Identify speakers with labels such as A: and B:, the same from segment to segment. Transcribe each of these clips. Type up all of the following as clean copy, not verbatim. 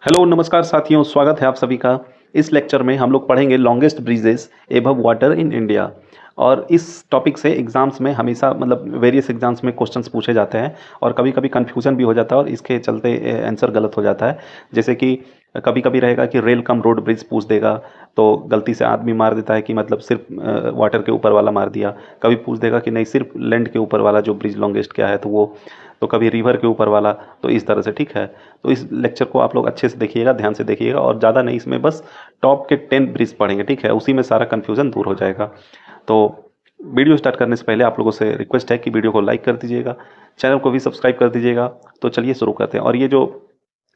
A: Hello नमस्कार साथियों, स्वागत है आप सभी का। इस लेक्चर में हम लोग पढ़ेंगे longest bridges above water in India. और इस टॉपिक से एग्जाम्स में हमेशा वेरियस एग्जाम्स में क्वेश्चंस पूछे जाते हैं और कभी कभी कन्फ्यूजन भी हो जाता है और इसके चलते आंसर गलत हो जाता है। जैसे कि कभी कभी रहेगा कि रेल कम रोड ब्रिज पूछ देगा, तो गलती से आदमी मार देता है कि सिर्फ वाटर के ऊपर वाला मार दिया। कभी पूछ देगा कि नहीं, सिर्फ लैंड के ऊपर वाला जो ब्रिज लॉन्गेस्ट क्या है, तो वो। तो कभी रिवर के ऊपर वाला। तो इस तरह से, ठीक है। तो इस लेक्चर को आप लोग अच्छे से देखिएगा, ध्यान से देखिएगा, और ज़्यादा नहीं, इसमें बस टॉप के 10 ब्रिज पढ़ेंगे, ठीक है। उसी में सारा कन्फ्यूजन दूर हो जाएगा। तो वीडियो स्टार्ट करने से पहले आप लोगों से रिक्वेस्ट है कि वीडियो को लाइक कर दीजिएगा, चैनल को भी सब्सक्राइब कर दीजिएगा। तो चलिए शुरू करते हैं। और ये जो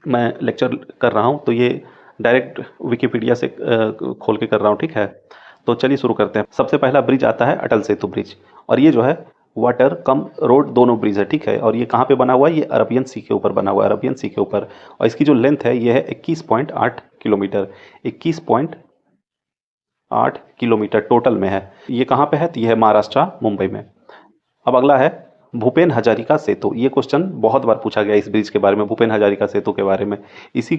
A: मैं लेक्चर कर रहा हूँ, तो ये डायरेक्ट विकिपीडिया से खोल के कर रहा हूँ, ठीक है। तो चलिए शुरू करते हैं। सबसे पहला ब्रिज आता है अटल सेतु ब्रिज। और ये जो है वाटर कम रोड दोनों ब्रिज है, ठीक है। और ये कहाँ पे बना हुआ है? ये अरबियन सी के ऊपर बना हुआ है, अरबियन सी के ऊपर। और इसकी जो लेंथ है ये है 21.8 किलोमीटर। 21.8 किलोमीटर टोटल में है। ये कहाँ पे है? तो ये है महाराष्ट्र, मुंबई में। अब अगला है भूपेन हजारिका सेतु। ये क्वेश्चन बहुत बार पूछा गया इस ब्रिज के बारे में, भूपेन हजारिका सेतु के बारे में। इसी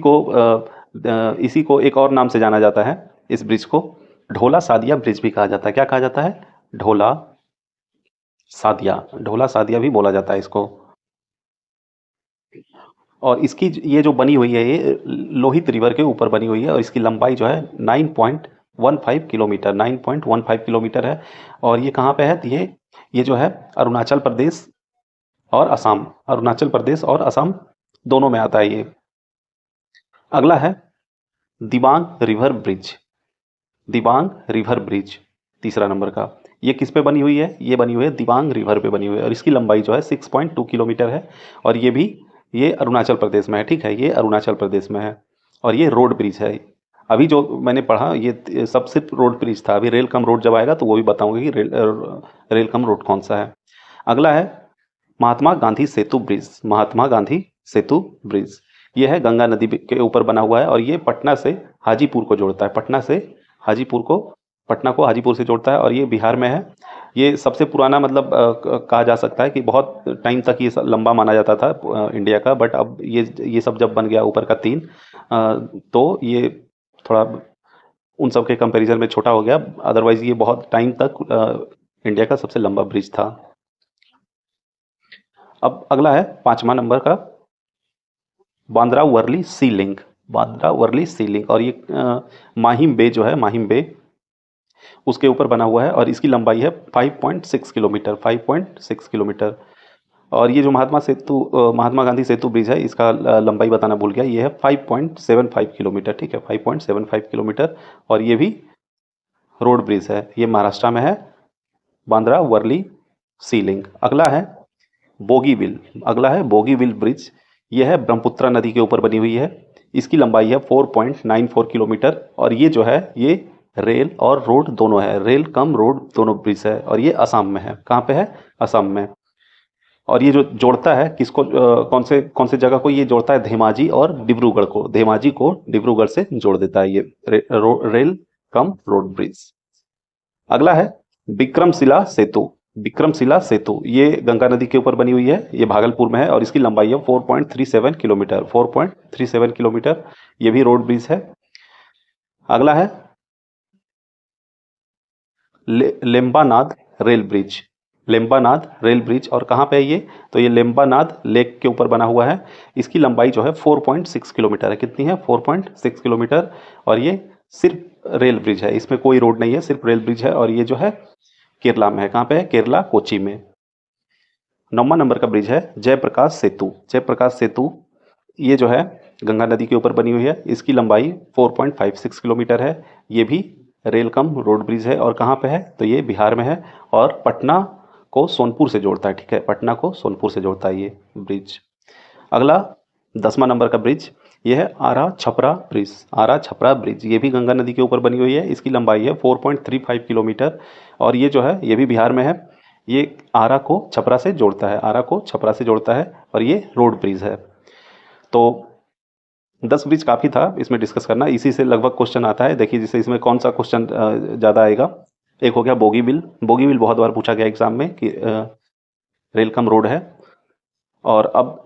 A: को एक और नाम से जाना जाता है। इस ब्रिज को ढोला सादिया ब्रिज भी कहा जाता है। क्या कहा जाता है? ढोला सादिया। ढोला सादिया भी बोला जाता है इसको। और इसकी ये जो बनी हुई है, ये लोहित रिवर के ऊपर बनी हुई है। और इसकी लंबाई जो है 9.15 किलोमीटर, 9.15 किलोमीटर है। और ये कहाँ पे है? तो ये जो है अरुणाचल प्रदेश और असम, अरुणाचल प्रदेश और असम दोनों में आता है ये। अगला है Dibang river bridge. Dibang river bridge तीसरा नंबर का। ये किस पे बनी हुई है? ये बनी हुई है दिबांग रिवर पे बनी हुई है। और इसकी लंबाई जो है 6.2 किलोमीटर है। और ये अरुणाचल प्रदेश में है, ठीक है। ये अरुणाचल प्रदेश में है। और ये रोड ब्रिज है। अभी जो मैंने पढ़ा ये सब सिर्फ रोड ब्रिज था। अभी रेल कम रोड जब आएगा तो वो भी बताऊंगा कि रेल कम रोड कौन सा है। अगला है महात्मा गांधी सेतु ब्रिज। महात्मा गांधी सेतु ब्रिज ये है गंगा नदी के ऊपर बना हुआ है। और ये पटना से हाजीपुर को जोड़ता है। हाजीपुर को पटना को हाजीपुर से जोड़ता है। और ये बिहार में है। ये सबसे पुराना कहा जा सकता है कि बहुत टाइम तक ये लंबा माना जाता था इंडिया का। बट अब ये सब जब बन गया ऊपर का 3, तो ये थोड़ा उन सब के कंपैरिजन में छोटा हो गया। अदरवाइज ये बहुत टाइम तक इंडिया का सबसे लंबा ब्रिज था। अब अगला है 5वां नंबर का बांद्रा वर्ली सी लिंक। बांद्रा वर्ली सी लिंक। और ये माहिम बे जो है, माहिम बे उसके ऊपर बना हुआ है। और इसकी लंबाई है 5.6 किलोमीटर, 5.6 किलोमीटर। और ये जो महात्मा गांधी सेतु ब्रिज है, इसका लंबाई बताना भूल गया, ये है 5.75 किलोमीटर, ठीक है, 5.75 किलोमीटर। और ये भी रोड ब्रिज है। ये महाराष्ट्र में है, बांद्रा वर्ली सी लिंक। अगला है बोगीबिल ब्रिज। यह है ब्रह्मपुत्र नदी के ऊपर बनी हुई है। इसकी लंबाई है 4.94 किलोमीटर। और ये जो है ये रेल और रोड दोनों है, रेल कम रोड दोनों ब्रिज है। और ये असम में है। कहाँ पे है? असम में। और ये जो जोड़ता है किसको, कौन से जगह को ये जोड़ता है? धेमाजी और डिब्रूगढ़ को। धेमाजी को डिब्रूगढ़ से जोड़ देता है ये रेल कम रोड ब्रिज। अगला है विक्रमशिला सेतु। विक्रमशिला सेतु ये गंगा नदी के ऊपर बनी हुई है। ये भागलपुर में है। और इसकी लंबाई है 4.37 किलोमीटर, 4.37 किलोमीटर। ये भी रोड ब्रिज है। अगला है Vembanad rail bridge. Vembanad rail bridge. और कहाँ पे है ये? तो ये लेम्बानाद लेक के ऊपर बना हुआ है। इसकी लंबाई जो है 4.6 किलोमीटर है। कितनी है? 4.6 किलोमीटर। और ये सिर्फ रेल ब्रिज है, इसमें कोई रोड नहीं है, सिर्फ रेल ब्रिज है। और ये जो है केरला में है। कहाँ पे है? केरला, कोची में। 9वां नंबर का ब्रिज है जयप्रकाश सेतु। जयप्रकाश सेतु ये जो है गंगा नदी के ऊपर बनी हुई है। इसकी लंबाई 4.56 किलोमीटर है। ये भी रेल कम रोड ब्रिज है। और कहाँ पे है? तो ये बिहार में है। और पटना को सोनपुर से जोड़ता है, ठीक है, पटना को सोनपुर से जोड़ता है ये ब्रिज। अगला 10वां नंबर का ब्रिज ये है आरा छपरा ब्रिज। आरा छपरा ब्रिज ये भी गंगा नदी के ऊपर बनी हुई है। इसकी लंबाई है 4.35 किलोमीटर। और ये जो है ये भी बिहार में है। ये आरा को छपरा से जोड़ता है, आरा को छपरा से जोड़ता है। और ये रोड ब्रिज है। तो 10 ब्रिज काफ़ी था इसमें डिस्कस करना। इसी से लगभग क्वेश्चन आता है। देखिए जैसे इसमें कौन सा क्वेश्चन ज़्यादा आएगा। एक हो गया बोगीबिल। बोगीबिल बहुत बार पूछा गया एग्जाम में कि रेल कम रोड है। और अब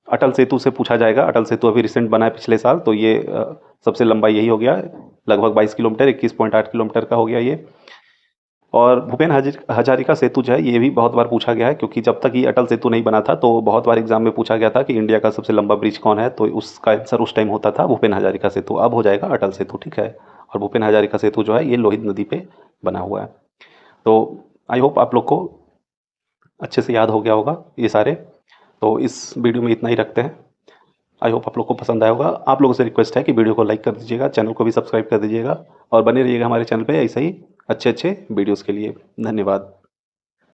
A: अटल सेतु से पूछा जाएगा। अटल सेतु अभी रिसेंट बना है पिछले साल, तो ये सबसे लंबा यही हो गया, लगभग 22 किलोमीटर, 21.8 किलोमीटर का हो गया ये। और भूपेन हजारिका सेतु जो है ये भी बहुत बार पूछा गया है, क्योंकि जब तक ये अटल सेतु नहीं बना था तो बहुत बार एग्जाम में पूछा गया था कि इंडिया का सबसे लंबा ब्रिज कौन है, तो उसका आंसर उस टाइम होता था भूपेन हजारिका सेतु। अब हो जाएगा अटल सेतु, ठीक है। और भूपेन हजारिका सेतु जो है ये लोहित नदी पे बना हुआ है। तो आई होप आप लोग को अच्छे से याद हो गया होगा ये सारे। तो इस वीडियो में इतना ही रखते हैं। आई होप आप लोग को पसंद आया होगा। आप लोगों से रिक्वेस्ट है कि वीडियो को लाइक कर दीजिएगा, चैनल को भी सब्सक्राइब कर दीजिएगा और बने रहिएगा हमारे चैनल पे ऐसे ही अच्छे अच्छे वीडियोज़ के लिए। धन्यवाद।